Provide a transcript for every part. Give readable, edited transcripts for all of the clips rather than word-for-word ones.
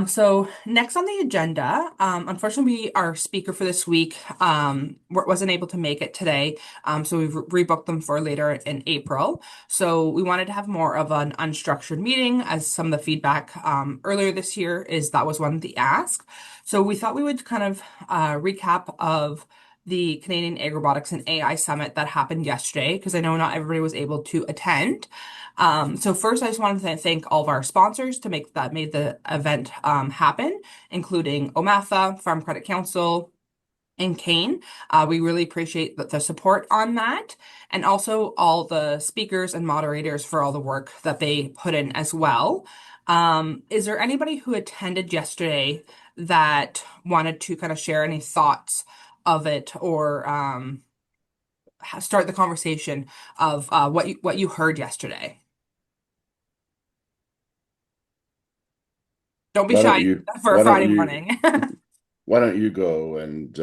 So next on the agenda, unfortunately, our speaker for this week wasn't able to make it today. So we've rebooked them for later in April. So we wanted to have more of an unstructured meeting, as some of the feedback earlier this year is that was one of the ask. So we thought we would kind of recap of the Canadian AgRobotics and AI Summit that happened yesterday, because I know not everybody was able to attend. So first, I just wanted to thank all of our sponsors to make that made the event happen, including Omatha, Farm Credit Council, and Kane. We really appreciate the support on that, and also all the speakers and moderators for all the work that they put in as well. Is there anybody who attended yesterday that wanted to kind of share any thoughts of it, or start the conversation of what you heard yesterday? Don't be Why don't shy you for a why don't Friday you morning. why don't you go and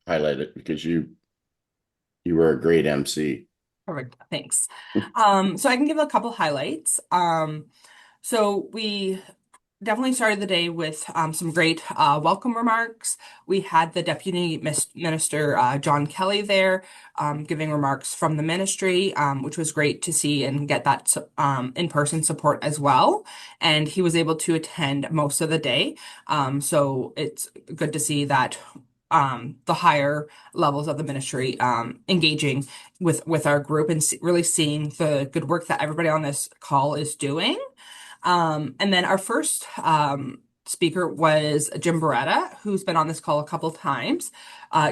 highlight it because you were a great MC. Perfect. Thanks. So I can give a couple highlights. So we definitely started the day with some great welcome remarks. We had the Deputy Minister John Kelly there giving remarks from the ministry, which was great to see and get that in-person support as well. And he was able to attend most of the day. So it's good to see that the higher levels of the ministry engaging with our group and really seeing the good work that everybody on this call is doing. And then our first speaker was Jim Beretta, who's been on this call a couple of times,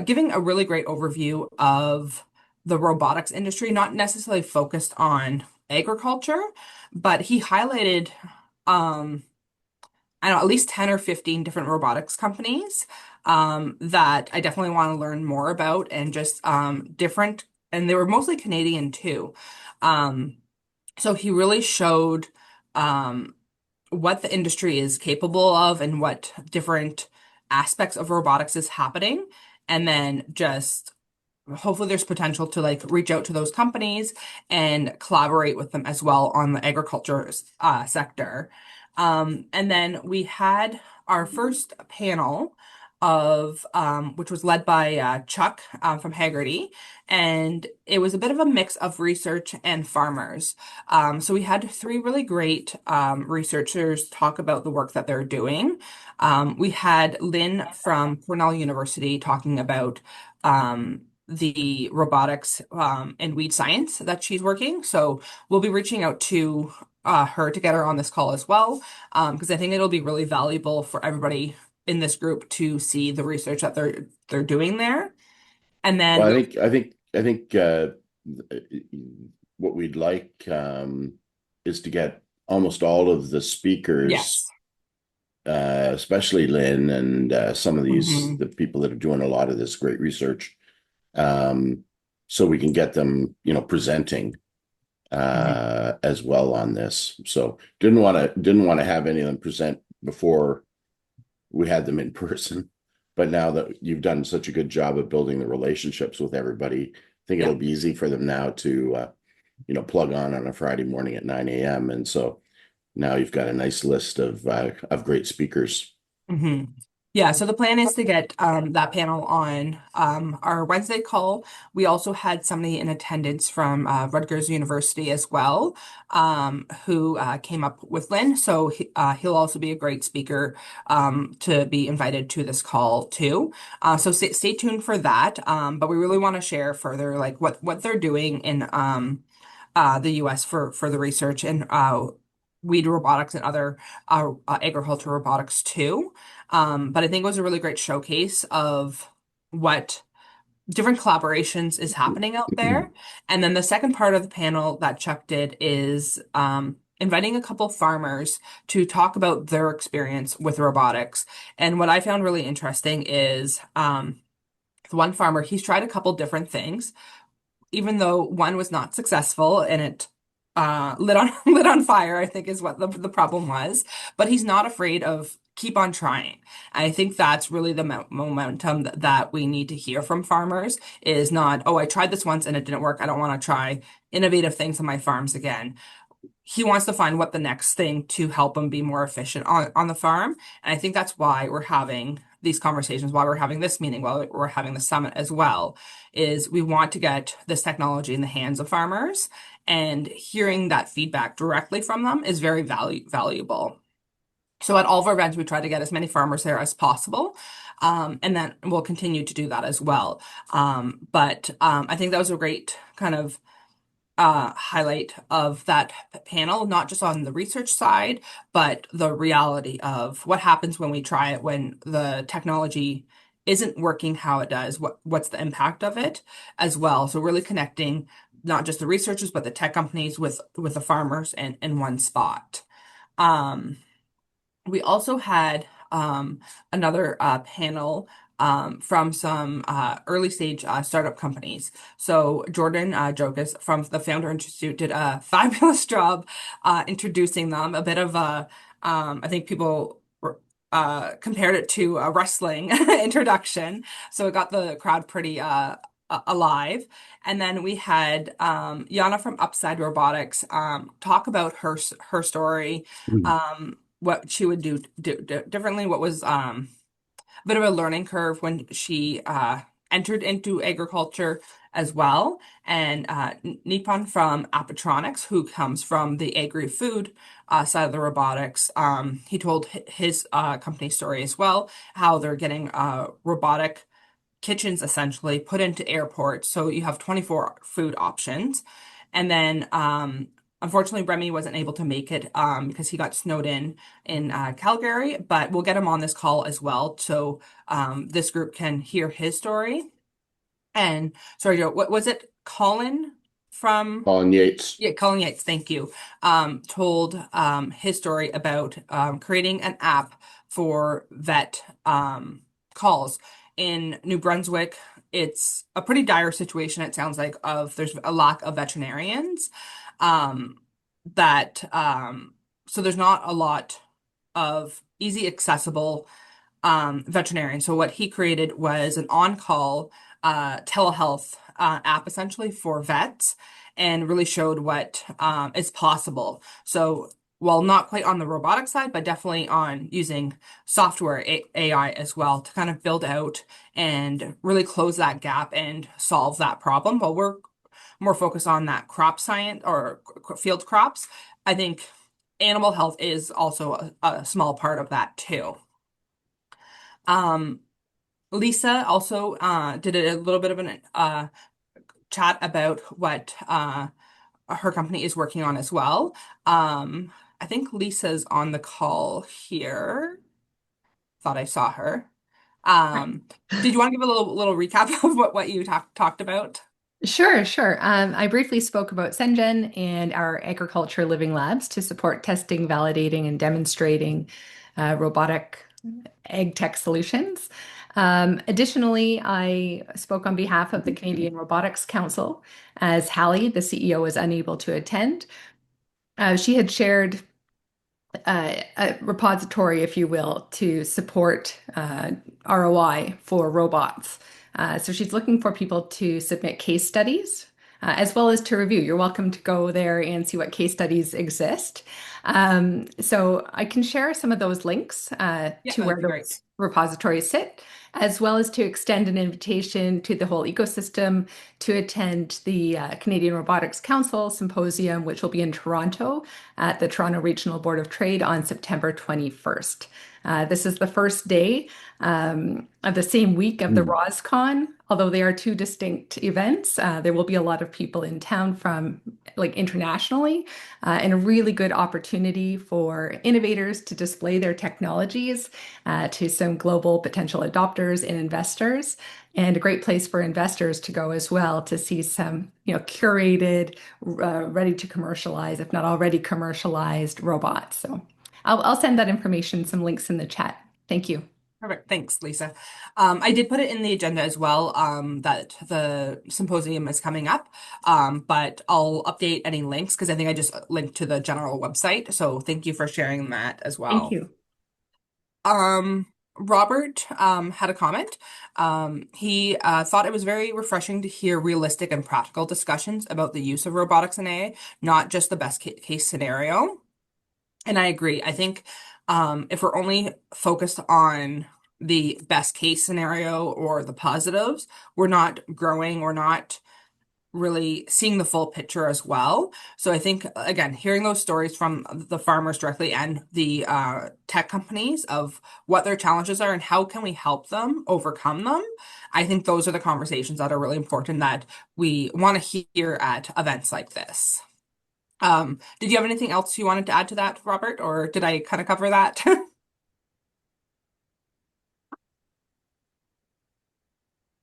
giving a really great overview of the robotics industry, not necessarily focused on agriculture, but he highlighted, um, I don't know, at least 10 or 15 different robotics companies that I definitely want to learn more about, and just different, and they were mostly Canadian too. Um, so he really showed um, what the industry is capable of and what different aspects of robotics is happening. And then just hopefully there's potential to like reach out to those companies and collaborate with them as well on the agriculture sector. And then we had our first panel of which was led by Chuck from Haggerty, and it was a bit of a mix of research and farmers. So we had three really great researchers talk about the work that they're doing. We had Lynn from Cornell University talking about the robotics and weed science that she's working. So we'll be reaching out to her to get her on this call as well, because I think it'll be really valuable for everybody in this group to see the research that they're doing there. And then Well, we, I think what we'd like is to get almost all of the speakers, yes. especially Lynn and some of these Hmm. the people that are doing a lot of this great research, um, so we can get them, presenting as well on this. So didn't want to have any of them present before we had them in person. But now that you've done such a good job of building the relationships with everybody, I think Yeah. it'll be easy for them now to plug on a Friday morning at 9 a.m. And so now you've got a nice list of great speakers. Hmm. Yeah, so the plan is to get that panel on our Wednesday call. We also had somebody in attendance from Rutgers University as well, who came up with Lynn. So he'll also be a great speaker to be invited to this call too. So stay tuned for that. But we really want to share further like what they're doing in the US for the research and weed robotics and other agriculture robotics too. But I think it was a really great showcase of what different collaborations is happening out there. And then the second part of the panel that Chuck did is inviting a couple farmers to talk about their experience with robotics. And what I found really interesting is the one farmer, he's tried a couple different things, even though one was not successful and it lit on lit on fire, I think is what the problem was. But he's not afraid of keep on trying. I think that's really the momentum that we need to hear from farmers is not, oh, I tried this once and it didn't work. I don't want to try innovative things on my farms again. he wants to find what the next thing to help him be more efficient on the farm. And I think that's why we're having these conversations, why we're having this meeting, why we're having the summit as well, is we want to get this technology in the hands of farmers, and hearing that feedback directly from them is very valuable. So at all of our events, we try to get as many farmers there as possible. And then we'll continue to do that as well. But I think that was a great kind of highlight of that panel, not just on the research side, but the reality of what happens when we try it, when the technology isn't working how it does, what's the impact of it as well. So really connecting not just the researchers, but the tech companies with the farmers in one spot. Um, we also had another panel from some early stage startup companies. So Jordan Jokas from the Founder Institute did a fabulous job introducing them. A bit of a, I think people compared it to a wrestling introduction. So it got the crowd pretty alive. And then we had Yana from Upside Robotics talk about her story, Mm. what she would do differently, what was a bit of a learning curve when she entered into agriculture as well. And Nippon from Apatronics, who comes from the agri-food side of the robotics, he told his company story as well, how they're getting robotic kitchens essentially put into airports. So you have 24 food options. And then unfortunately Remy wasn't able to make it because he got snowed in Calgary, but we'll get him on this call as well. So this group can hear his story. And sorry, Joe, what was it? Colin from Colin Yates. yeah, Colin Yates, thank you. Told his story about creating an app for vet calls in New Brunswick. It's a pretty dire situation, it sounds like, of there's a lack of veterinarians. Um, that so there's not a lot of easy accessible veterinarian. So what he created was an on-call telehealth app essentially for vets, and really showed what is possible. So while not quite on the robotic side, but definitely on using software AI as well to kind of build out and really close that gap and solve that problem. While we're more focused on that crop science or field crops, I think animal health is also a small part of that too. Um, Lisa also did a little bit of an chat about what her company is working on as well. I think Lisa's on the call here. Thought I saw her. Right. Um, did you want to give a little recap of what you talked about? Sure, sure. I briefly spoke about Sengen and our agriculture living labs to support testing, validating, and demonstrating robotic ag tech solutions. Additionally, I spoke on behalf of the Canadian Robotics Council as Hallie, the CEO, was unable to attend. She had shared a repository, if you will, to support ROI for robots. So she's looking for people to submit case studies as well as to review. You're welcome to go there and see what case studies exist. So I can share some of those links Yeah, to that'd where be great. those repositories sit, as well as to extend an invitation to the whole ecosystem to attend the Canadian Robotics Council Symposium, which will be in Toronto at the Toronto Regional Board of Trade on September 21st. This is the first day of the same week of the Mm. RosCon, although they are two distinct events. There will be a lot of people in town from like internationally, and a really good opportunity for innovators to display their technologies to some global potential adopters and investors, and a great place for investors to go as well to see some, curated, ready to commercialize, if not already commercialized robots. So I'll send that information, some links in the chat. Thank you. Perfect. Thanks, Lisa. I did put it in the agenda as well, that the symposium is coming up. But I'll update any links because I think I just linked to the general website. So thank you for sharing that as Thank well. you. Um, Robert had a comment. He thought it was very refreshing to hear realistic and practical discussions about the use of robotics and AI, not just the best case scenario. And I agree. I think if we're only focused on the best case scenario or the positives, we're not growing, we're not really seeing the full picture as well. So I think, again, hearing those stories from the farmers directly and the tech companies of what their challenges are and how can we help them overcome them, I think those are the conversations that are really important that we want to hear at events like this. Did you have anything else you wanted to add to that, Robert, or did I kind of cover that?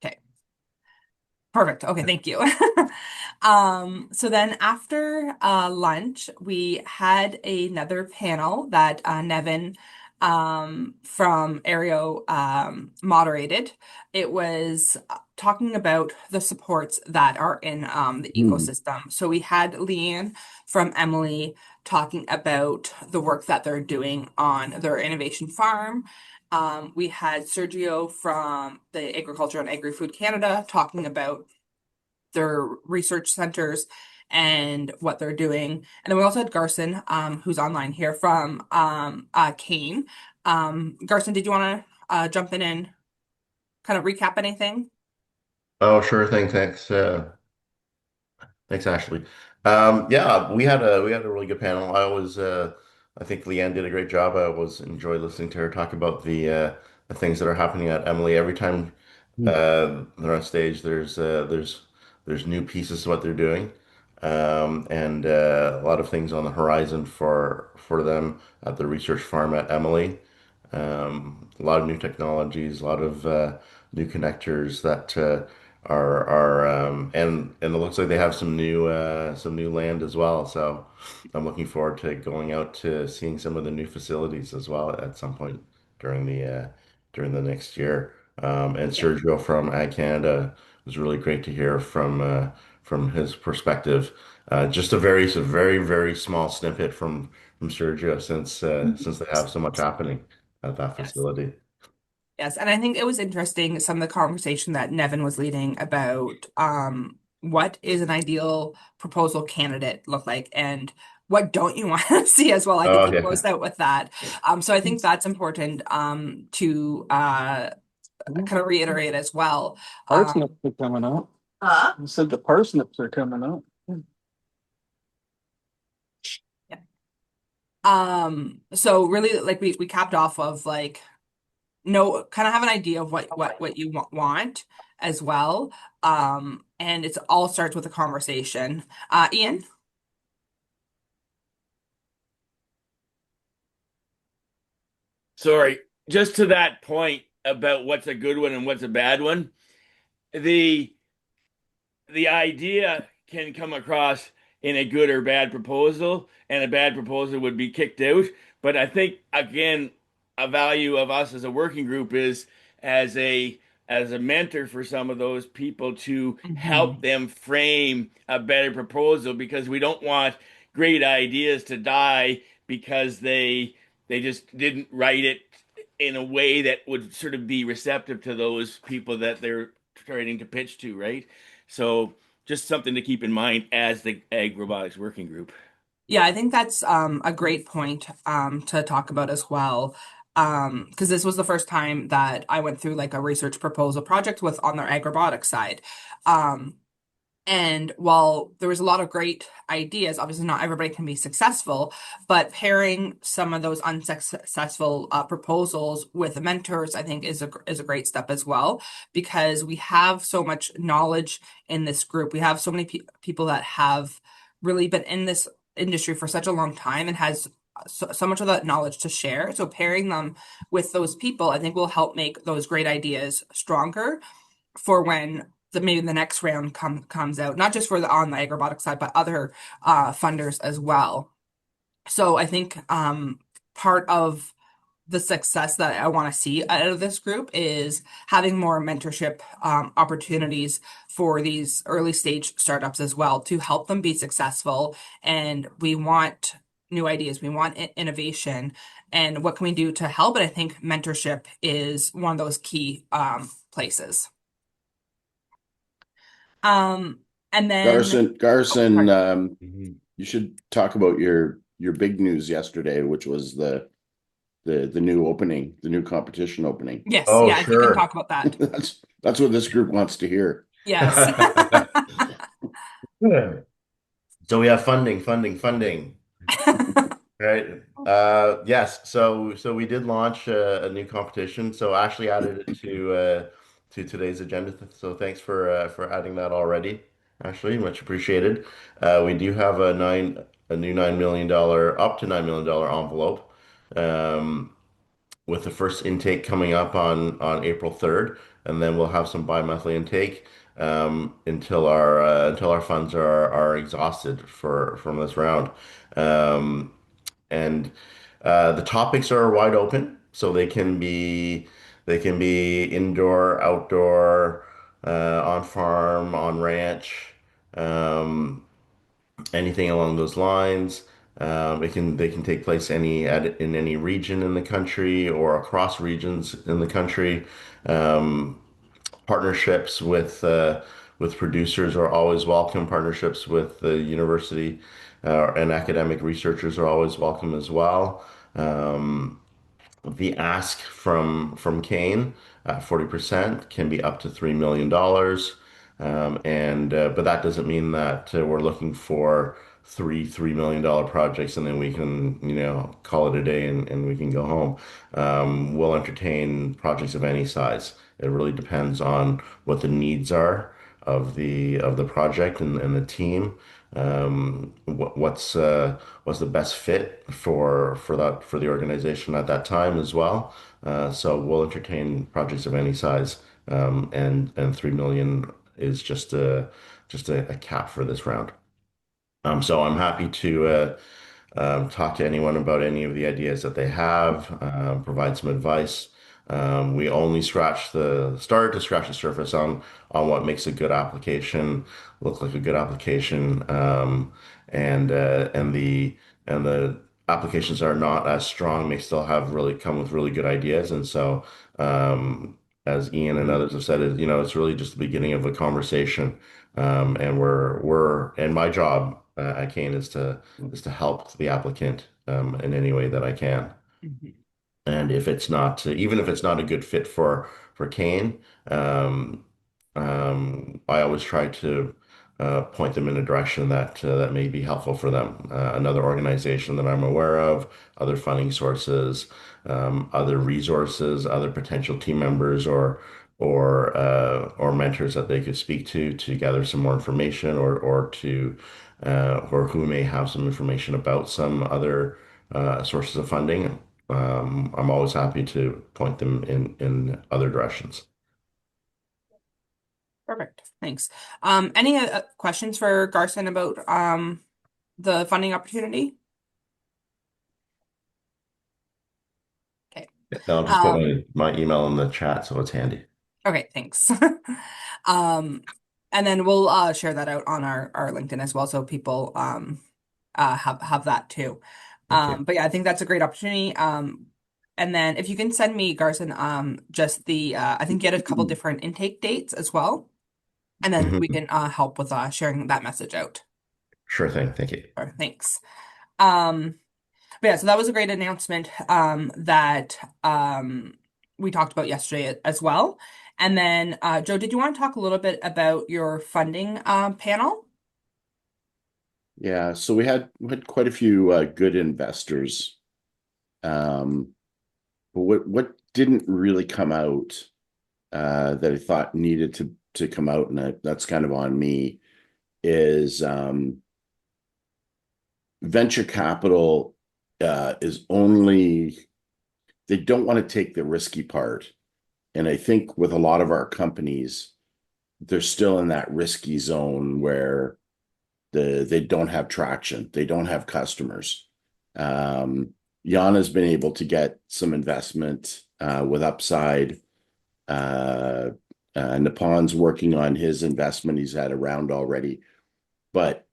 Okay. Perfect. Okay, thank you. So then after lunch, we had another panel that Nevin from Aereo moderated. It was talking about the supports that are in the Hmm. ecosystem. So we had Leanne from Emily talking about the work that they're doing on their innovation farm. We had Sergio from the Agriculture and Agri-Food Canada talking about their research centers and what they're doing. And then we also had Garson, who's online here from Kane. Garson, did you want to jump in and kind of recap anything? Oh, sure thing. Thanks. Thanks, Ashley. Yeah, we had a really good panel. I think Leanne did a great job. I always enjoy listening to her talk about the things that are happening at Emily. Every time they're on stage, there's new pieces to what they're doing, and a lot of things on the horizon for them at the research farm at Emily. A lot of new technologies, a lot of new connectors that and it looks like they have some new land as well. So I'm looking forward to going out to seeing some of the new facilities as well at some point during during the next year. And Yeah. Sergio from Ag Canada, it was really great to hear from his perspective. Just a very small snippet from Sergio since they have so much happening at that Yes. facility. Yes, and I think it was interesting some of the conversation that Nevin was leading about what is an ideal proposal candidate look like and what don't you want to see as well. I think Oh he yeah. closed out with that. So I think that's important to kind of reiterate as well. Parsnips are coming up. Huh? You said the parsnips are coming up. Yeah. So really like we capped off of like no kind of have an idea of what you want as well. And it's all starts with a conversation. Ian? Sorry, just to that point about what's a good one and what's a bad one. The the idea can come across in a good or bad proposal, and a bad proposal would be kicked out. But I think again, a value of us as a working group is as a mentor for some of those people to help Mhm. them frame a better proposal because we don't want great ideas to die because they just didn't write it in a way that would sort of be receptive to those people that they're trying to pitch to, right? So just something to keep in mind as the AgRobotics Working Group. Yeah, I think that's a great point to talk about as well. Because this was the first time that I went through like a research proposal project with on their ag robotics side. Um, And while there was a lot of great ideas, obviously not everybody can be successful, but pairing some of those unsuccessful proposals with mentors, I think is a great step as well, because we have so much knowledge in this group. We have so many people that have really been in this industry for such a long time and has so much of that knowledge to share. So pairing them with those people, I think will help make those great ideas stronger for when maybe the next round comes out, not just for the on the AgRobotics side, but other funders as well. So I think part of the success that I want to see out of this group is having more mentorship opportunities for these early stage startups as well to help them be successful. And we want new ideas. We want innovation. And what can we do to help? And I think mentorship is one of those key places. And then, oh, Garson, sorry. Mhm. you should talk about your big news yesterday, which was the new opening, the new competition opening. Yes, Oh, yeah, if you can sure. talk about that. That's what this group wants to hear. Yes. So we have funding. Right. Yes. So we did launch a new competition. So Ashley added it to today's agenda. So thanks for adding that already, Ashley. Much appreciated. We do have a new $9 million, up to $9 million envelope. Um, with the first intake coming up on April 3rd, and then we'll have some bi-monthly intake until our funds are exhausted for from this round. Um, and the topics are wide open, so they can be indoor, outdoor, on farm, on ranch, um, anything along those lines. They can take place in any region in the country or across regions in the country. Um, Partnerships with producers are always welcome. Partnerships with the university and academic researchers are always welcome as well. The ask from Kane, 40% can be up to $3 million. And but that doesn't mean that we're looking for $3 million projects and then we can call it a day and we can go home. We'll entertain projects of any size. It really depends on what the needs are of the project and the team. What's the best fit for the organization at that time as well. So we'll entertain projects of any size, and 3 million is just a cap for this round. So I'm happy to talk to anyone about any of the ideas that they have, provide some advice. We only started to scratch the surface on what makes a good application look like a good application, and the applications are not as strong may still have really come with really good ideas, and so as Ian and others have said, it's really just the beginning of a conversation, and my job at Kane is to help the applicant in any way that I can. Mhm. And if it's not, even if it's not a good fit for Kane, I always try to point them in a direction that may be helpful for them. Another organization that I'm aware of, other funding sources, other resources, other potential team members, or mentors that they could speak to gather some more information, or who may have some information about some other sources of funding. I'm always happy to point them in other directions. Perfect. Thanks. Any questions for Garson about the funding opportunity? Okay. I'll just put Um, my email in the chat so it's handy. okay, thanks. Um, and then we'll share that out on our LinkedIn as well, so people have that too. Thank you. But yeah, I think that's a great opportunity. And then if you can send me, Garson, just the I think get a couple different intake dates as well, and then we Mhm. can help with sharing that message out. Sure thing. Thank you. Sure, thanks. Um, but yeah, so that was a great announcement that we talked about yesterday as well. And then, Joe, did you want to talk a little bit about your funding panel? Yeah, so we had quite a few good investors. Um, but what didn't really come out that I thought needed to come out, and that's kind of on me, is venture capital is only they don't want to take the risky part. And I think with a lot of our companies, they're still in that risky zone where they don't have traction, they don't have customers. Um, Yana's been able to get some investment with upside. Uh, Nipon's working on his investment. He's had a round already, but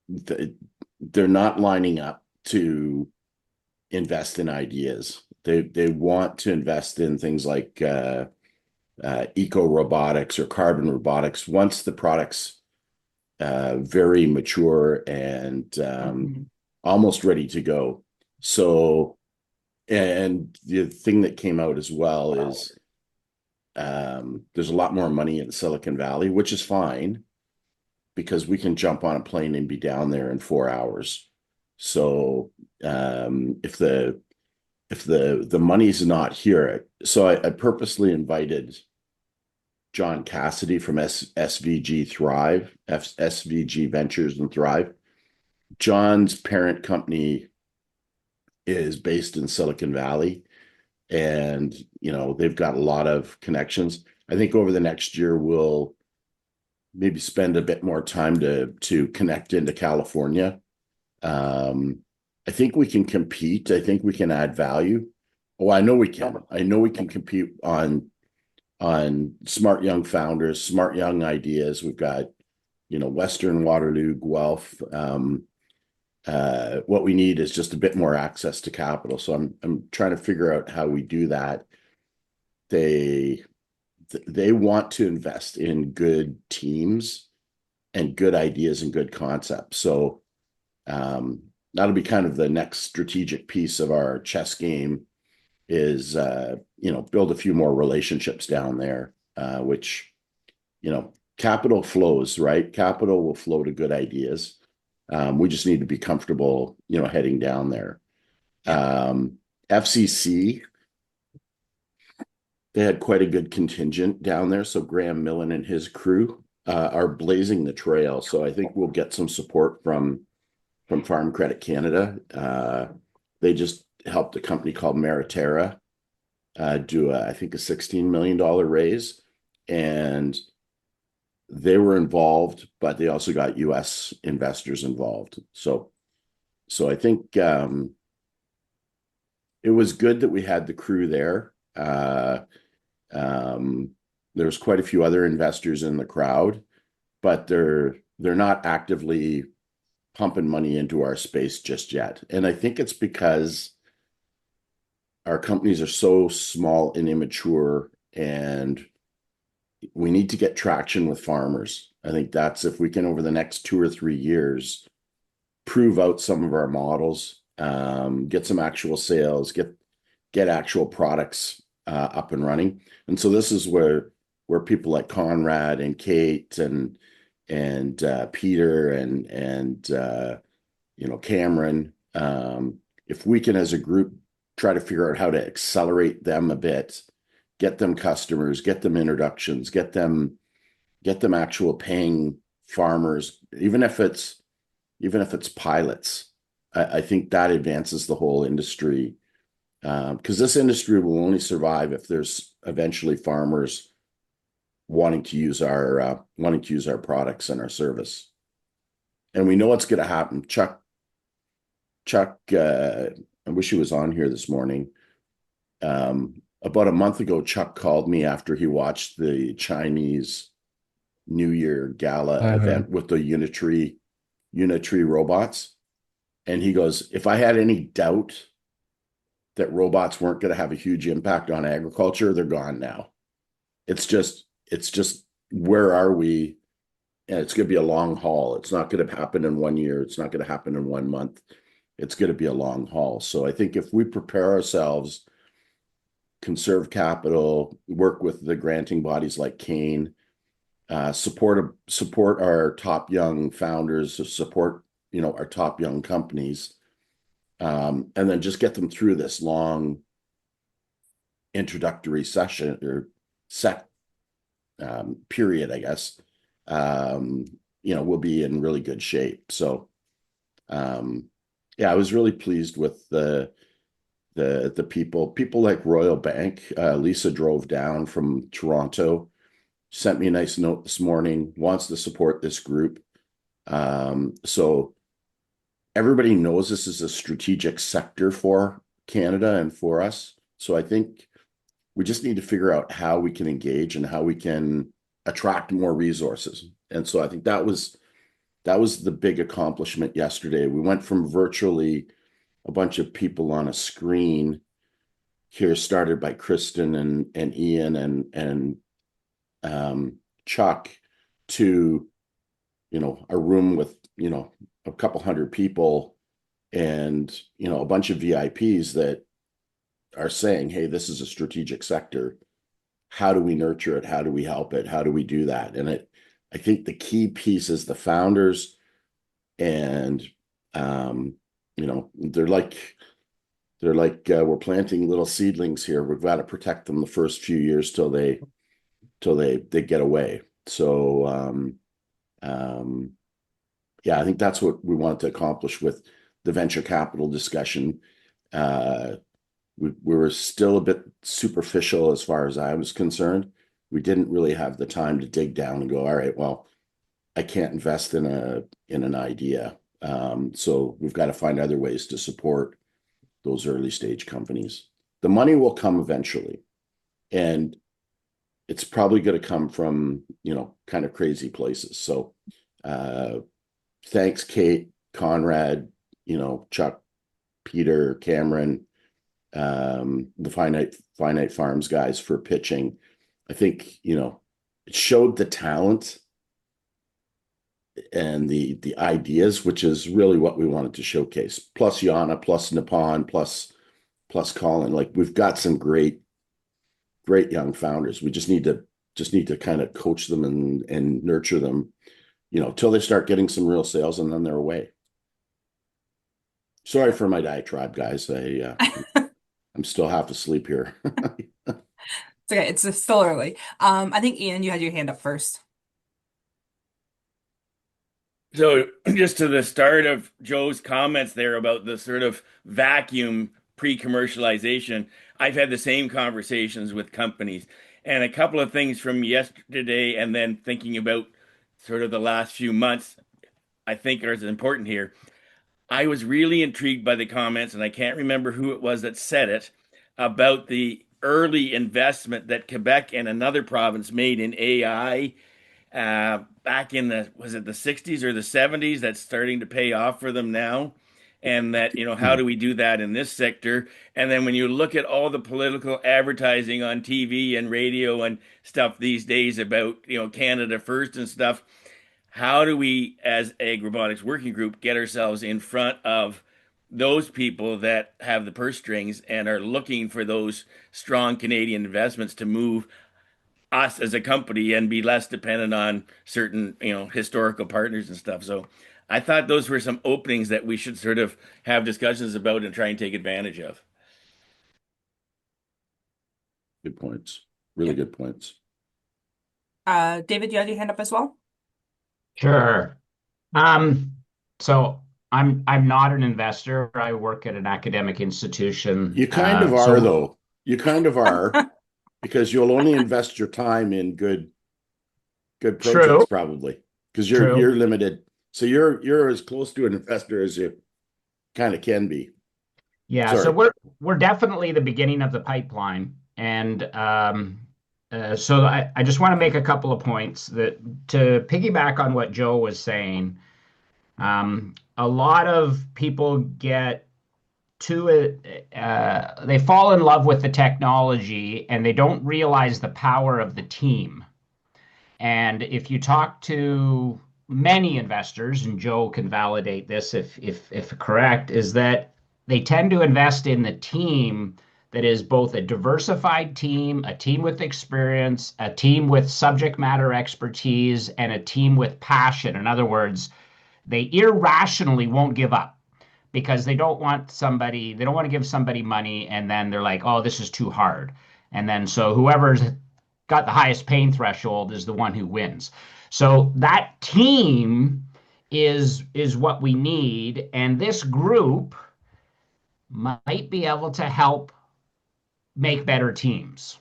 they're not lining up. to invest in ideas. They want to invest in things like eco robotics or carbon robotics once the product's very mature and almost ready to go. So, and the thing that came out as well is there's a lot more money in Silicon Valley, which is fine because we can jump on a plane and be down there in 4 hours. So if the money's not here, so I purposely invited John Cassidy from SVG Thrive, SVG Ventures and Thrive. John's parent company is based in Silicon Valley, and they've got a lot of connections. I think over the next year we'll maybe spend a bit more time to connect into California. I think we can compete. I think we can add value. Oh, I know we can. I know we can compete on smart young founders, smart young ideas. We've got, Western Waterloo, Guelph. What we need is just a bit more access to capital. So I'm trying to figure out how we do that. They want to invest in good teams and good ideas and good concepts. So that'll be kind of the next strategic piece of our chess game is build a few more relationships down there, which capital flows, right? Capital will flow to good ideas. We just need to be comfortable heading down there. FCC, they had quite a good contingent down there, so Graham Millen and his crew are blazing the trail. So I think we'll get some support from Farm Credit Canada. They just helped a company called Meriterra do I think a $16 million raise, and they were involved, but they also got US investors involved. So I think it was good that we had the crew there. There's quite a few other investors in the crowd, but they're not actively pumping money into our space just yet. And I think it's because our companies are so small and immature, and we need to get traction with farmers. I think that's if we can, over the next 2 or 3 years, prove out some of our models, get some actual sales, get actual products up and running. And so this is where people like Conrad and Kate and Peter and Cameron, if we can as a group try to figure out how to accelerate them a bit, get them customers, get them introductions, get them actual paying farmers, even if it's pilots. I think that advances the whole industry, because this industry will only survive if there's eventually farmers wanting to use our products and our service. And we know what's going to happen. Chuck, I wish he was on here this morning. About a month ago, Chuck called me after he watched the Chinese New Year gala event with the Unitree robots. And he goes, if I had any doubt that robots weren't going to have a huge impact on agriculture, they're gone now. It's just where are we? And it's going to be a long haul. It's not going to happen in 1 year. It's not going to happen in 1 month. It's going to be a long haul. So I think if we prepare ourselves, conserve capital, work with the granting bodies like Kane, support our top young founders, support our top young companies, and then just get them through this long introductory session or period, I guess. We'll be in really good shape. So I was really pleased with the people like Royal Bank. Lisa drove down from Toronto, sent me a nice note this morning, wants to support this group. So everybody knows this is a strategic sector for Canada and for us. So I think we just need to figure out how we can engage and how we can attract more resources. And so I think that was the big accomplishment yesterday. We went from virtually a bunch of people on a screen here, started by Kristen and Ian and Chuck, to a room with a couple hundred people, and a bunch of VIPs that are saying, hey, this is a strategic sector. How do we nurture it? How do we help it? How do we do that? And I think the key piece is the founders, and they're like we're planting little seedlings here. We've got to protect them the first few years till they get away. So yeah, I think that's what we wanted to accomplish with the venture capital discussion. We were still a bit superficial as far as I was concerned. We didn't really have the time to dig down and go, all right, well, I can't invest in an idea. So we've got to find other ways to support those early stage companies. The money will come eventually, and it's probably going to come from, kind of crazy places. So thanks, Kate, Conrad, Chuck, Peter, Cameron, the Finite Farms guys for pitching. I think, it showed the talent and the ideas, which is really what we wanted to showcase. Plus Yana, plus Nippon, plus Colin. Like, we've got some great young founders. We just need to kind of coach them and nurture them, till they start getting some real sales, and then they're away. Sorry for my diatribe, guys. I'm still half asleep here. It's okay. It's still early. I think Ian, you had your hand up first. So just to the start of Joe's comments there about the sort of vacuum pre-commercialization, I've had the same conversations with companies. And a couple of things from yesterday and then thinking about sort of the last few months, I think are important here. I was really intrigued by the comments, and I can't remember who it was that said it, about the early investment that Quebec and another province made in AI back in was it the 60s or the 70s, that's starting to pay off for them now. And that, how do we do that in this sector? And then when you look at all the political advertising on TV and radio and stuff these days about, Canada first and stuff, how do we, as AgRobotics Working Group, get ourselves in front of those people that have the purse strings and are looking for those strong Canadian investments to move us as a company and be less dependent on certain, historical partners and stuff. So I thought those were some openings that we should sort of have discussions about and try and take advantage of. Good points. Really good points. David, you had your hand up as well? Sure. Um, so I'm not an investor. I work at an academic institution. You kind of are, though. You kind of are, because you'll only invest your time in good projects, True. probably, because True. you're limited. So you're as close to an investor as you kind of can be. Yeah, so Sorry. we're definitely the beginning of the pipeline, and so I just want to make a couple of points that to piggyback on what Joe was saying. A lot of people get to it, they fall in love with the technology and they don't realize the power of the team. And if you talk to many investors, and Joe can validate this if correct, is that they tend to invest in the team that is both a diversified team, a team with experience, a team with subject matter expertise, and a team with passion. In other words, they irrationally won't give up because they don't want to give somebody money and then they're like, oh, this is too hard. And then so whoever's got the highest pain threshold is the one who wins. So that team is what we need. And this group might be able to help make better teams,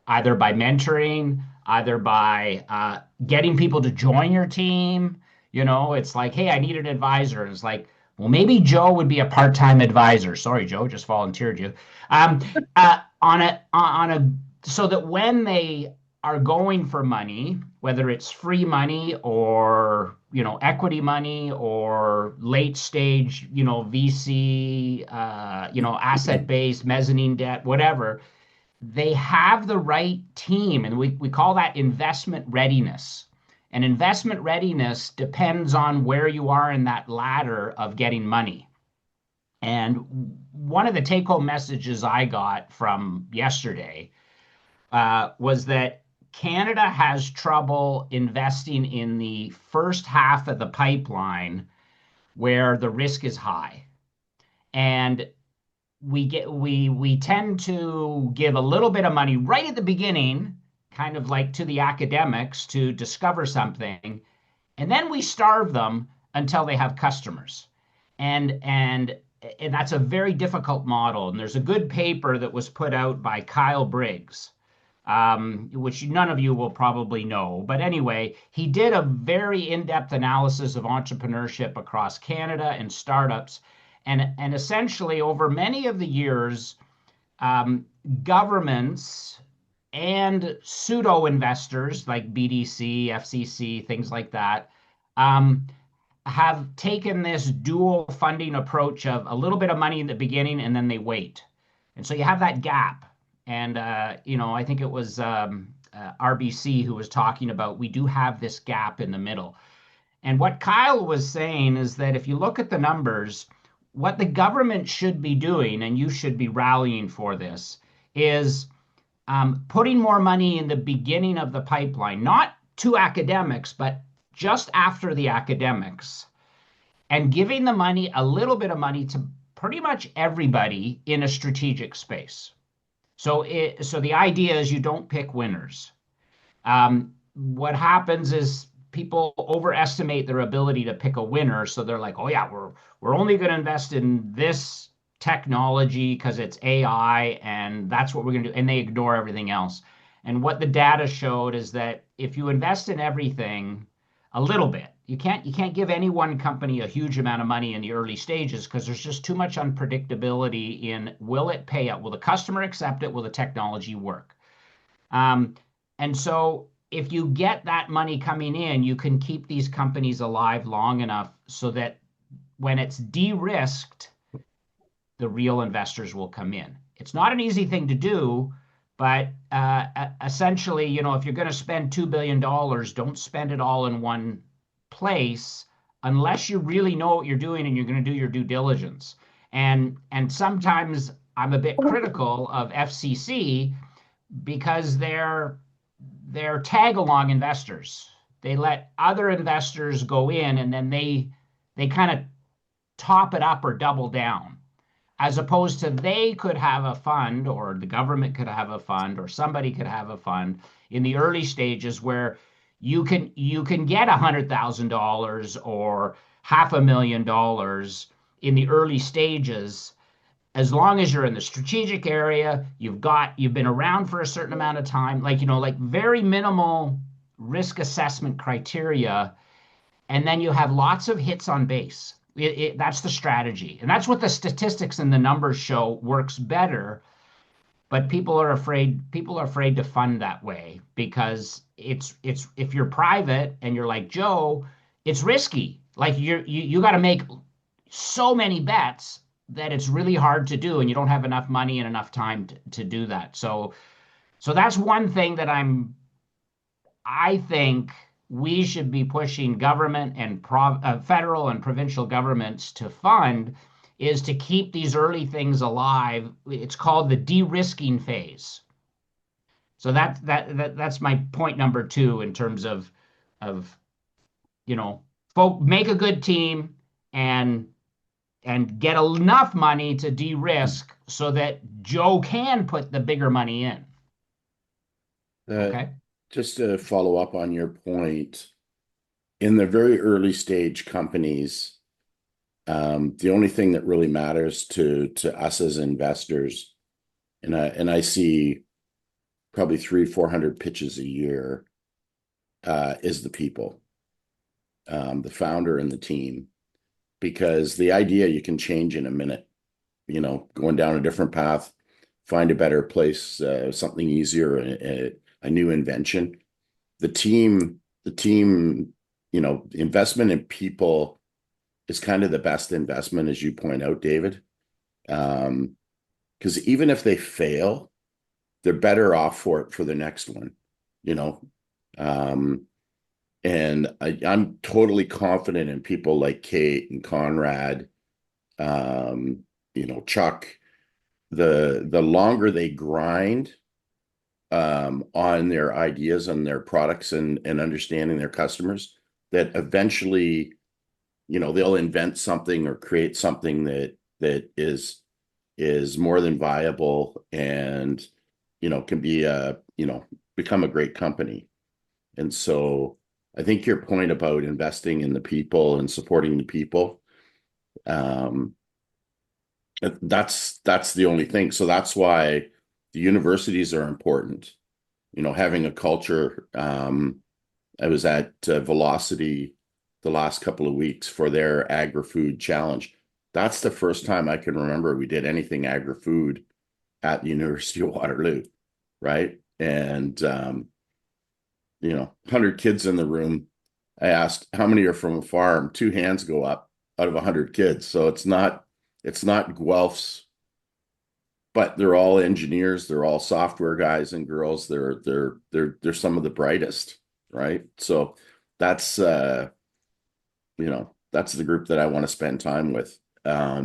either by mentoring, either by getting people to join your team. It's like, hey, I need an advisor. And it's like, well, maybe Joe would be a part-time advisor. Sorry, Joe, just volunteered you. On a so that when they are going for money, whether it's free money or equity money or late stage VC, asset based mezzanine debt, whatever, they have the right team, and we call that investment readiness. And investment readiness depends on where you are in that ladder of getting money. And one of the take home messages I got from yesterday was that Canada has trouble investing in the first half of the pipeline where the risk is high. And we tend to give a little bit of money right at the beginning, kind of like to the academics to discover something, and then we starve them until they have customers. And that's a very difficult model. And there's a good paper that was put out by Kyle Briggs, which none of you will probably know. But anyway, he did a very in-depth analysis of entrepreneurship across Canada and startups. And essentially, over many of the years, governments and pseudo investors like BDC, FCC, things like that, um, have taken this dual funding approach of a little bit of money in the beginning and then they wait. And so you have that gap. And, I think it was RBC who was talking about we do have this gap in the middle. And what Kyle was saying is that if you look at the numbers, what the government should be doing, and you should be rallying for this, is putting more money in the beginning of the pipeline, not to academics, but just after the academics, and giving the money, a little bit of money to pretty much everybody in a strategic space. So the idea is you don't pick winners. What happens is people overestimate their ability to pick a winner. So they're like, oh yeah, we're only going to invest in this technology because it's AI and that's what we're going to do. And they ignore everything else. And what the data showed is that if you invest in everything a little bit, you can't give any one company a huge amount of money in the early stages because there's just too much unpredictability in will it pay out? Will the customer accept it? Will the technology work? And so if you get that money coming in, you can keep these companies alive long enough so that when it's de-risked, the real investors will come in. It's not an easy thing to do, but essentially, if you're going to spend $2 billion, don't spend it all in one place unless you really know what you're doing and you're going to do your due diligence. And sometimes I'm a bit critical of FCC because they're tag along investors. They let other investors go in and then they kind of top it up or double down, as opposed to they could have a fund or the government could have a fund or somebody could have a fund in the early stages where you can get $100,000 or $500,000 in the early stages, as long as you're in the strategic area, you've been around for a certain amount of time, like very minimal risk assessment criteria, and then you have lots of hits on base. That's the strategy, and that's what the statistics and the numbers show works better. But people are afraid to fund that way because it's if you're private and you're like Joe, it's risky. Like you got to make so many bets that it's really hard to do, and you don't have enough money and enough time to do that. So that's one thing that I think we should be pushing government and federal and provincial governments to fund, is to keep these early things alive. It's called the de-risking phase. So that's my point number 2 in terms of make a good team and get enough money to de-risk so that Joe can put the bigger money in. Okay. Just to follow up on your point, in the very early stage companies, the only thing that really matters to us as investors, and I see probably 300-400 pitches a year, is the people, the founder and the team, because the idea you can change in a minute, going down a different path, find a better place, something easier, a new invention. The team, investment in people is kind of the best investment, as you point out, David. Because even if they fail, they're better off for it for the next one, you know. Um, and I'm totally confident in people like Kate and Conrad, Chuck. The longer they grind on their ideas and their products and understanding their customers, that eventually, they'll invent something or create something that is more than viable and can be become a great company. And so I think your point about investing in the people and supporting the people, um, that's the only thing. So that's why the universities are important. Having a culture. I was at Velocity the last couple of weeks for their agri-food challenge. That's the first time I can remember we did anything agri-food at the University of Waterloo, right? And 100 kids in the room. I asked how many are from a farm. Two hands go up out of 100 kids. So it's not Guelphs, but they're all engineers. They're all software guys and girls. They're some of the brightest, right? So that's that's the group that I want to spend time with. Yeah,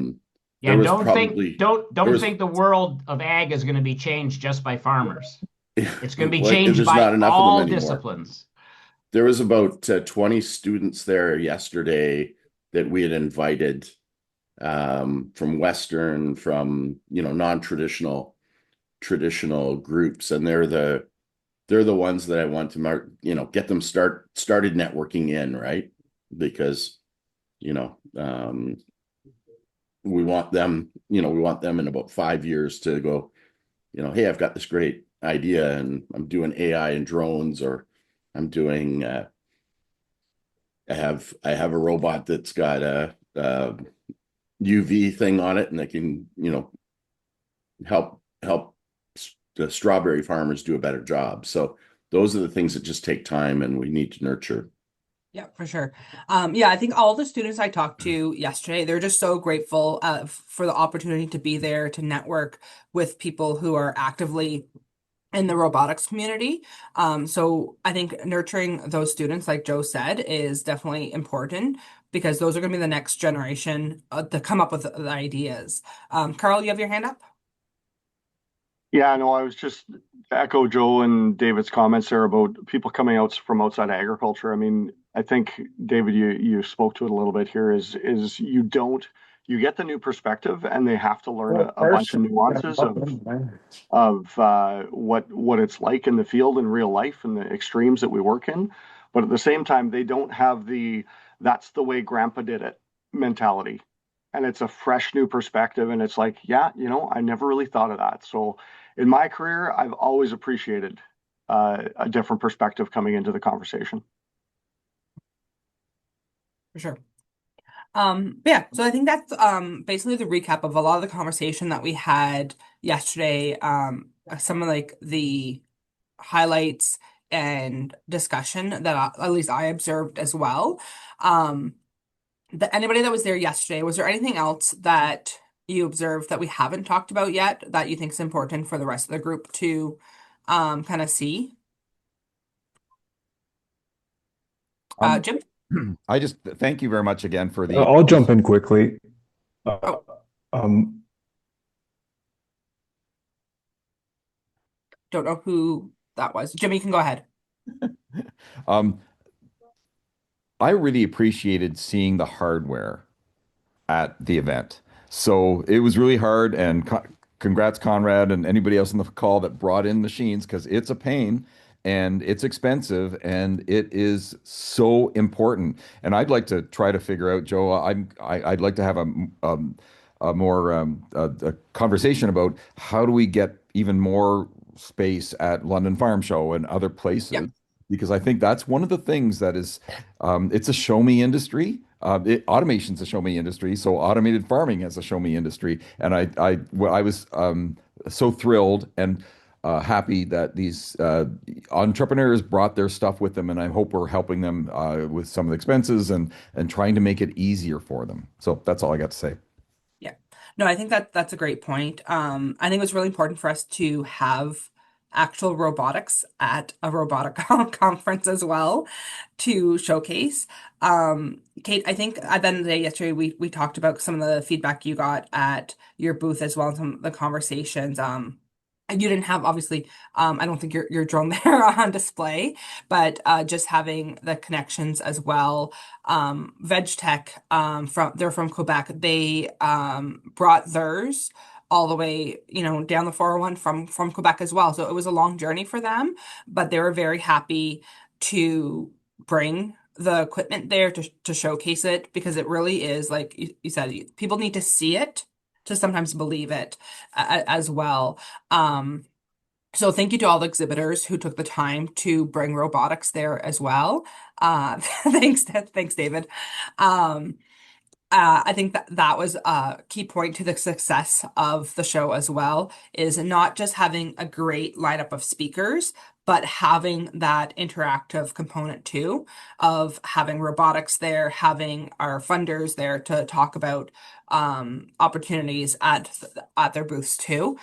There and was don't think probably don't there don't was think the world of ag is going to be changed just by farmers. It's going to be like changed there's not by enough of them all anymore. disciplines. There was about 20 students there yesterday that we had invited from Western, from non-traditional traditional groups, and they're the ones that I want to get them started networking in, right? Because you know we want them in about 5 years to go, hey, I've got this great idea and I'm doing AI and drones, or I'm doing I have a robot that's got a UV thing on it and that can help the strawberry farmers do a better job. So those are the things that just take time and we need to nurture. Yeah, for sure. Yeah, I think all the students I talked to yesterday, they're just so grateful for the opportunity to be there to network with people who are actively in the robotics community. So I think nurturing those students, like Joe said, is definitely important because those are going to be the next generation to come up with the ideas. Carl, you have your hand up? Yeah, no, I was just to echo Joe and David's comments there about people coming out from outside agriculture. I mean, I think David, you spoke to it a little bit here. Is you get the new perspective, and they have to learn a bunch of nuances of what it's like in the field in real life and the extremes that we work in. But at the same time, they don't have the "that's the way Grandpa did it" mentality, and it's a fresh new perspective. And it's like, yeah, I never really thought of that. So in my career, I've always appreciated a different perspective coming into the conversation. For sure. But yeah, so I think that's basically the recap of a lot of the conversation that we had yesterday. Some of like the highlights and discussion that at least I observed as well. Um, anybody that was there yesterday, was there anything else that you observed that we haven't talked about yet that you think is important for the rest of the group to kind of see? Um, Jim? I just thank you very much again for the I'll jump in quickly. Uh, Oh, um, don't know who that was. Jimmy, you can go ahead. um I really appreciated seeing the hardware at the event. So it was really hard, and congrats, Conrad, and anybody else on the call that brought in machines, because it's a pain and it's expensive and it is so important. And I'd like to try to figure out, Joe, I'd like to have a more a conversation about how do we get even more space at London Farm Show and other Yeah. places, because I think that's one of the things that is, it's a show me industry. Automation's a show me industry, so automated farming is a show me industry, and I was so thrilled, and happy that these entrepreneurs brought their stuff with them, and I hope we're helping them with some of the expenses and trying to make it easier for them. So that's all I got to say. Yeah. No, I think that's a great point. I think it was really important for us to have actual robotics at a robotic conference as well to showcase. Kate, I think at the end of the day yesterday we talked about some of the feedback you got at your booth as well and some of the conversations. And you didn't have obviously I don't think your drone there on display, but just having the connections as well. VegTech they're from Quebec. They brought theirs all the way, down the 401 from Quebec as well. So it was a long journey for them, but they were very happy to bring the equipment there to showcase it because it really is like you said, people need to see it to sometimes believe it as well. Um, so thank you to all the exhibitors who took the time to bring robotics there as well. Thanks, David. Um, I think that was a key point to the success of the show as well, is not just having a great lineup of speakers, but having that interactive component too, of having robotics there, having our funders there to talk about opportunities at their booths too.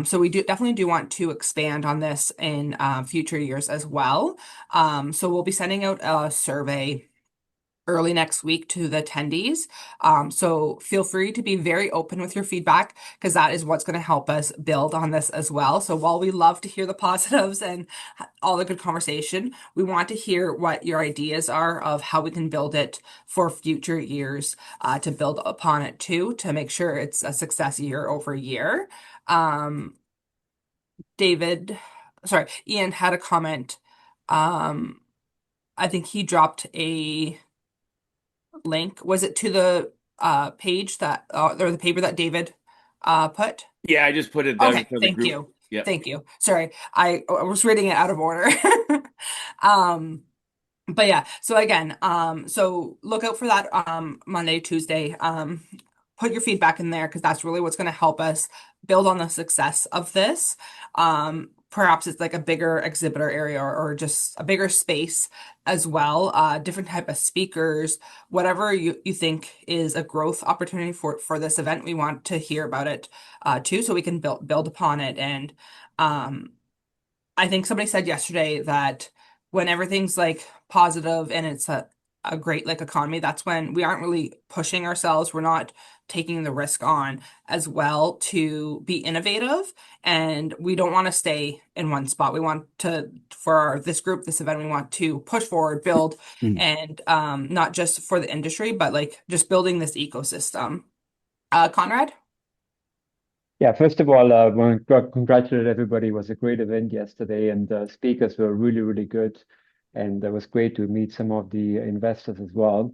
So we definitely do want to expand on this in future years as well. So we'll be sending out a survey early next week to the attendees. So feel free to be very open with your feedback because that is what's going to help us build on this as well. So while we love to hear the positives and all the good conversation, we want to hear what your ideas are of how we can build it for future years to build upon it too, to make sure it's a success year over year. Um, David, sorry, Ian had a comment. I think he dropped a link. Was it to the page that or the paper that David put? Yeah, I just put it down Okay, for the thank group. you. Yeah. Thank you. Sorry, I was reading it out of order. Um, but yeah, so again, so look out for that Monday, Tuesday. Put your feedback in there because that's really what's going to help us build on the success of this. Perhaps it's like a bigger exhibitor area or just a bigger space as well. Different type of speakers, whatever you think is a growth opportunity for this event, we want to hear about it too, so we can build upon it. And um, I think somebody said yesterday that when everything's like positive and it's a great like economy, that's when we aren't really pushing ourselves. We're not taking the risk on as well to be innovative. And we don't want to stay in one spot. We want to, this group, this event, we want to push forward, build, and not just for the industry, but like just building this ecosystem. Conrad? Yeah, first of all, I want to congratulate everybody. It was a great event yesterday, and the speakers were really, really good. And it was great to meet some of the investors as well.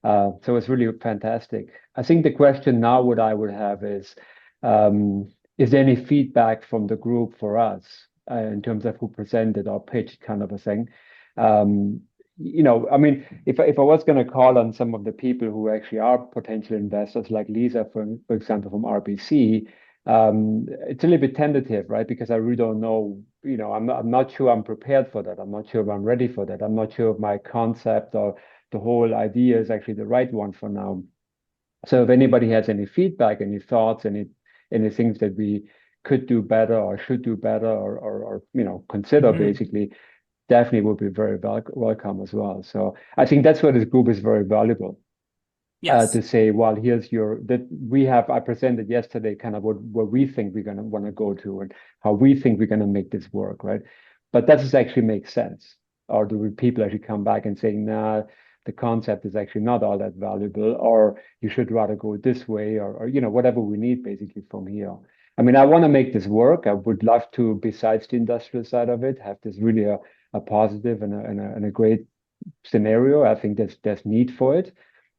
So it's really fantastic. I think the question now, what I would have is there any feedback from the group for us in terms of who presented or pitched kind of a thing? I mean, if I was going to call on some of the people who actually are potential investors, like Lisa, for example, from RBC, it's a little bit tentative, right? Because I really don't know, I'm not sure I'm prepared for that. I'm not sure if I'm ready for that. I'm not sure if my concept or the whole idea is actually the right one for now. So if anybody has any feedback, any thoughts, any things that we could do better or should do better or consider basically, definitely would be very welcome as well. So I think that's where this group is very valuable Yes. to say, well, here's I presented yesterday kind of what we think we're going to want to go to and how we think we're going to make this work, right? But that does actually make sense. Or do people actually come back and say, nah, the concept is actually not all that valuable, or you should rather go this way, or whatever we need basically from here. I mean, I want to make this work. I would love to, besides the industrial side of it, have this really a positive and a great scenario. I think there's need for it.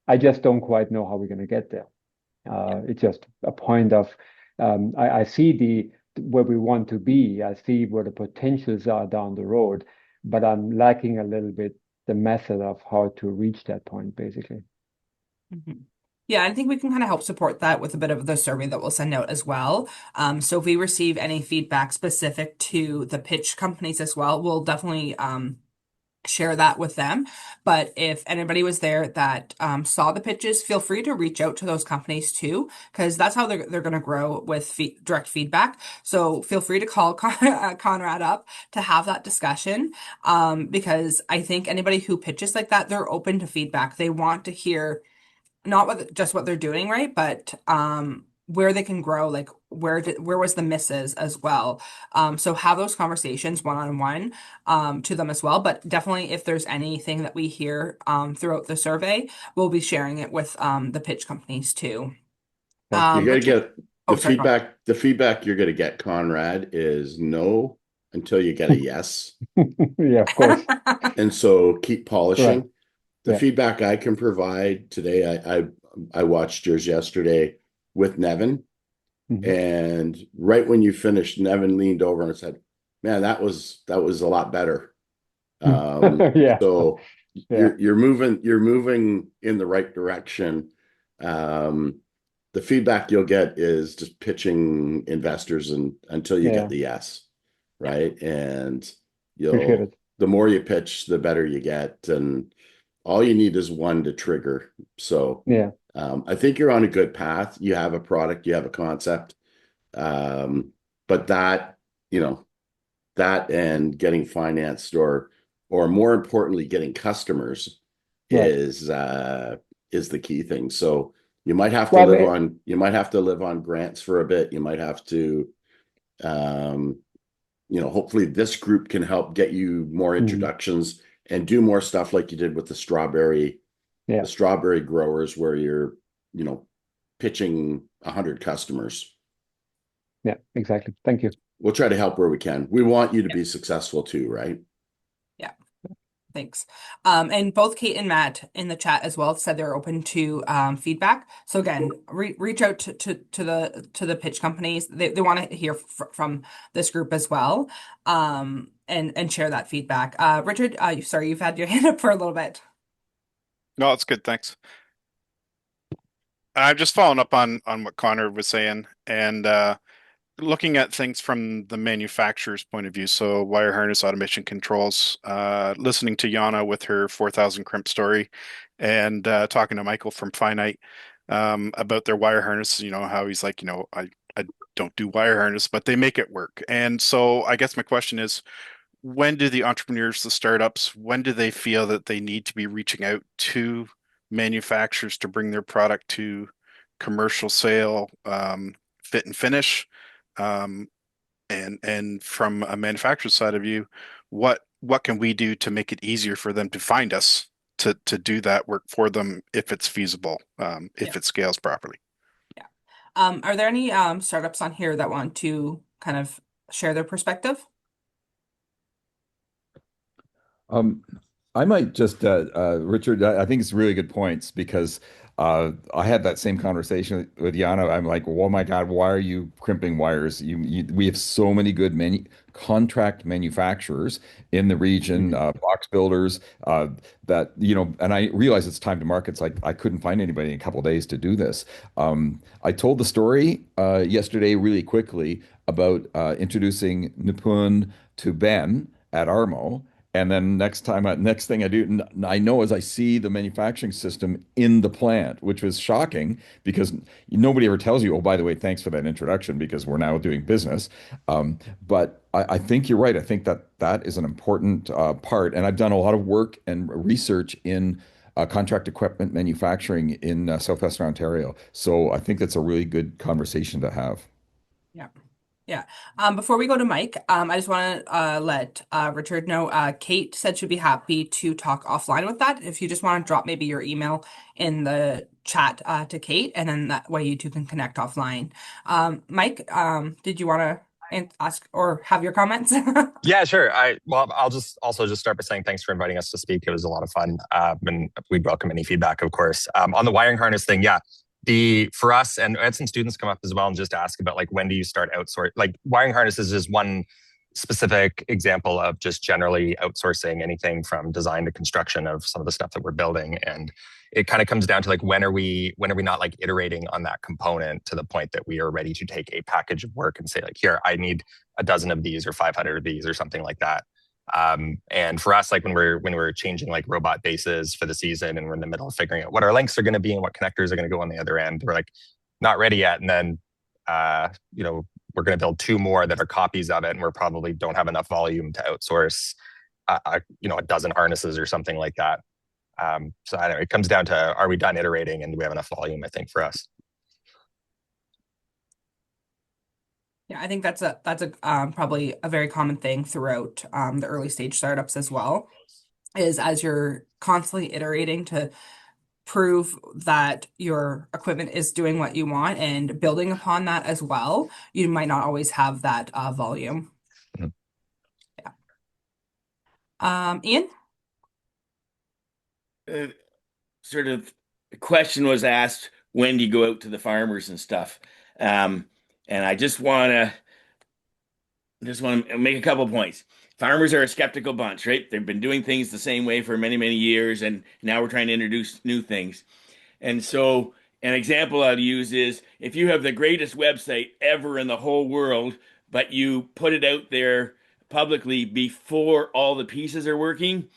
I just don't quite know how we're going to get there. It's just a point of I see where we want to be. I see where the potentials are down the road, but I'm lacking a little bit the method of how to reach that point, basically. Mhm. Yeah, I think we can kind of help support that with a bit of the survey that we'll send out as well. So if we receive any feedback specific to the pitch companies as well, we'll definitely share that with them. But if anybody was there that saw the pitches, feel free to reach out to those companies too, because that's how they're going to grow with direct feedback. So feel free to call Conrad up to have that discussion, because I think anybody who pitches like that, they're open to feedback. They want to hear not just what they're doing right, but where they can grow, like where was the misses as well. So have those conversations one-on-one to them as well. But definitely if there's anything that we hear throughout the survey, we'll be sharing it with the pitch companies too. You're gonna Richard, get oh sorry, go on. the feedback you're gonna get, Conrad, is no until you get a yes. Yeah, of course. And so keep Right. polishing. The Yeah. feedback I can provide today, I watched yours yesterday with Nevin, Mhm. and right when you finished, Nevin leaned over and said, "Man, that was a lot better." Yeah. So Yeah. you're moving in the right direction. The feedback you'll get is just pitching investors and until you get Yeah. the yes, Yeah. right? And Appreciate you'll it. the more you pitch, the better you get, and all you need is one to trigger. So Yeah. I think you're on a good path. You have a product, you have a concept, but that you know that and getting financed or more importantly getting customers Right. is the key thing. So you might have to Well, live on grants for a bit. You might have to um hopefully this group can help get you more mhm. introductions and do more stuff like you did with Yeah. the strawberry growers where you're pitching 100 customers. Yeah. Exactly. Thank you. We'll try to help where we can. We want you to Yeah. be successful too, right? Yeah. Thanks. And both Kate and Matt in the chat as well said they're open to feedback. So again, reach out to the pitch companies. They want to hear from this group as well, and share that feedback. Richard, sorry, you've had your hand up for a little bit. No, it's good. Thanks. I'm just following up on what Connor was saying and looking at things from the manufacturer's point of view. So wire harness automation controls, listening to Yana with her 4,000 crimp story and talking to Michael from Finite about their wire harness, how he's like, I don't do wire harness, but they make it work. And so I guess my question is, when do the entrepreneurs, the startups, when do they feel that they need to be reaching out to manufacturers to bring their product to commercial sale, fit and finish? Um, and from a manufacturer side of view, what can we do to make it easier for them to find us to do that work for them if it's feasible, Yeah. if it scales properly? Yeah. Are there any startups on here that want to kind of share their perspective? I might just, Richard, I think it's really good points because I had that same conversation with Yana. I'm like, oh my God, why are you crimping wires? We have so many good contract manufacturers in the region, box builders, that, and I realize it's time to market. It's like I couldn't find anybody in a couple of days to do this. I told the story yesterday really quickly about introducing Nipun to Ben at Armo. And then next thing I do, I know as I see the manufacturing system in the plant, which was shocking because nobody ever tells you, oh, by the way, thanks for that introduction because we're now doing business. But I think you're right. I think that is an important part. And I've done a lot of work and research in contract equipment manufacturing in Southwestern Ontario. So I think that's a really good conversation to have. Yeah. Yeah. Before we go to Mike, I just want to let Richard know. Kate said she'd be happy to talk offline with that. If you just want to drop maybe your email in the chat to Kate, and then that way you two can connect offline. Mike, did you want to ask or have your comments? Yeah, sure. I'll just start by saying thanks for inviting us to speak. It was a lot of fun, and we'd welcome any feedback, of course. On the wiring harness thing, yeah, for us, and I had some students come up as well and just ask about like when do you start outsource? Like wiring harnesses is one specific example of just generally outsourcing anything from design to construction of some of the stuff that we're building. And it kind of comes down to like, when are we not like iterating on that component to the point that we are ready to take a package of work and say like, here, I need a dozen of these or 500 of these or something like that. And for us, like when we're changing like robot bases for the season and we're in the middle of figuring out what our lengths are going to be and what connectors are going to go on the other end, we're like, not ready yet. And then, we're going to build 2 more that are copies of it, and we probably don't have enough volume to outsource, a dozen harnesses or something like that. So I don't know, it comes down to, are we done iterating and do we have enough volume, I think, for us. Yeah, I think that's a probably a very common thing throughout the early stage startups as well, is as you're constantly iterating to prove that your equipment is doing what you want and building upon that as well, you might not always have that volume. Mhm. Yeah. Ian? Sort of the question was asked, when do you go out to the farmers and stuff? And I just want to make a couple points. Farmers are a skeptical bunch, right? They've been doing things the same way for many, many years, and now we're trying to introduce new things. And so an example I'll use is, if you have the greatest website ever in the whole world, but you put it out there publicly before all the pieces are working,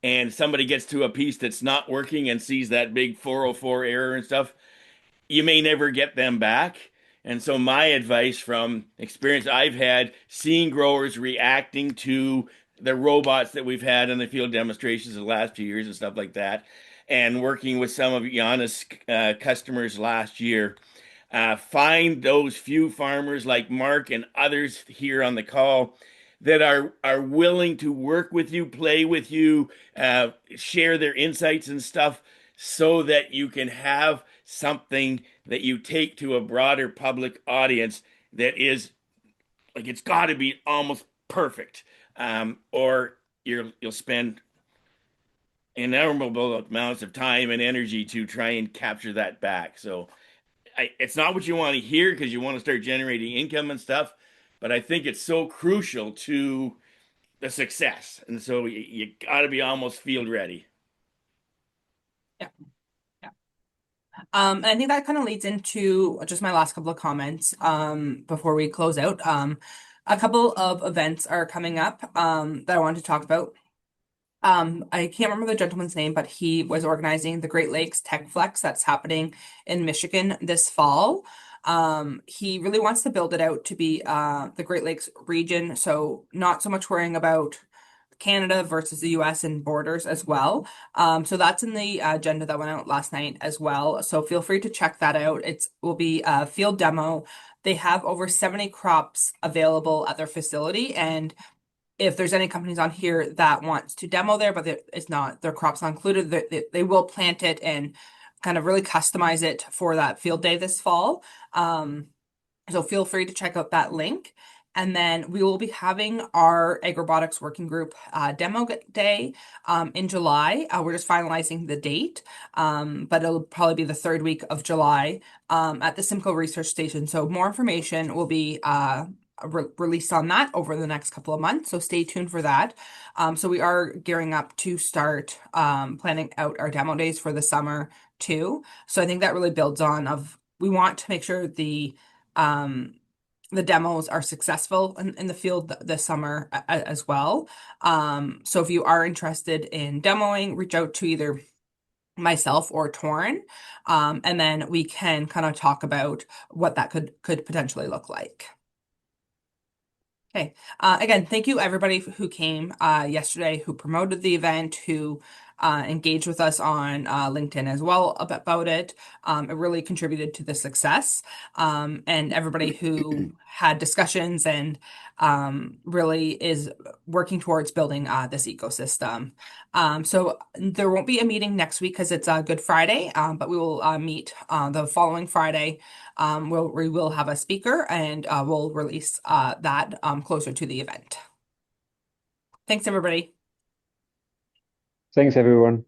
and somebody gets to a piece that's not working and sees that big 404 error and stuff, you may never get them back. And so my advice from experience I've had seeing growers reacting to the robots that we've had in the field demonstrations the last few years and stuff like that, and working with some of Jana's customers last year, find those few farmers like Mark and others here on the call that are willing to work with you, play with you, share their insights and stuff, so that you can have something that you take to a broader public audience that is like, it's got to be almost perfect, or you'll spend innumerable amounts of time and energy to try and capture that back. So it's not what you want to hear, because you want to start generating income and stuff, but I think it's so crucial to the success, and so you got to be almost field ready. Yeah. Yeah. And I think that kind of leads into just my last couple of comments before we close out. A couple of events are coming up that I wanted to talk about. I can't remember the gentleman's name, but he was organizing the Great Lakes Tech Flex that's happening in Michigan this fall. He really wants to build it out to be the Great Lakes region, so not so much worrying about Canada versus the US and borders as well. So that's in the agenda that went out last night as well. So feel free to check that out. It will be a field demo. They have over 70 crops available at their facility, and if there's any companies on here that wants to demo there, but it's not, their crops not included, they will plant it and kind of really customize it for that field day this fall. So feel free to check out that link. And then we will be having our AgRobotics Working Group demo day in July. We're just finalizing the date, but it'll probably be the 3rd week of July at the Simcoe Research Station. So more information will be released on that over the next couple of months. So stay tuned for that. So we are gearing up to start planning out our demo days for the summer too. So I think that really builds on we want to make sure the demos are successful in the field this summer as well. So if you are interested in demoing, reach out to either myself or Torrin, and then we can kind of talk about what that could potentially look like. Okay. Again, thank you everybody who came yesterday, who promoted the event, who engaged with us on LinkedIn as well about it. It really contributed to the success. And everybody who had discussions and really is working towards building this ecosystem. So there won't be a meeting next week because it's Good Friday, but we will meet the following Friday. We will have a speaker, and we'll release that closer to the event. Thanks, everybody. Thanks, everyone.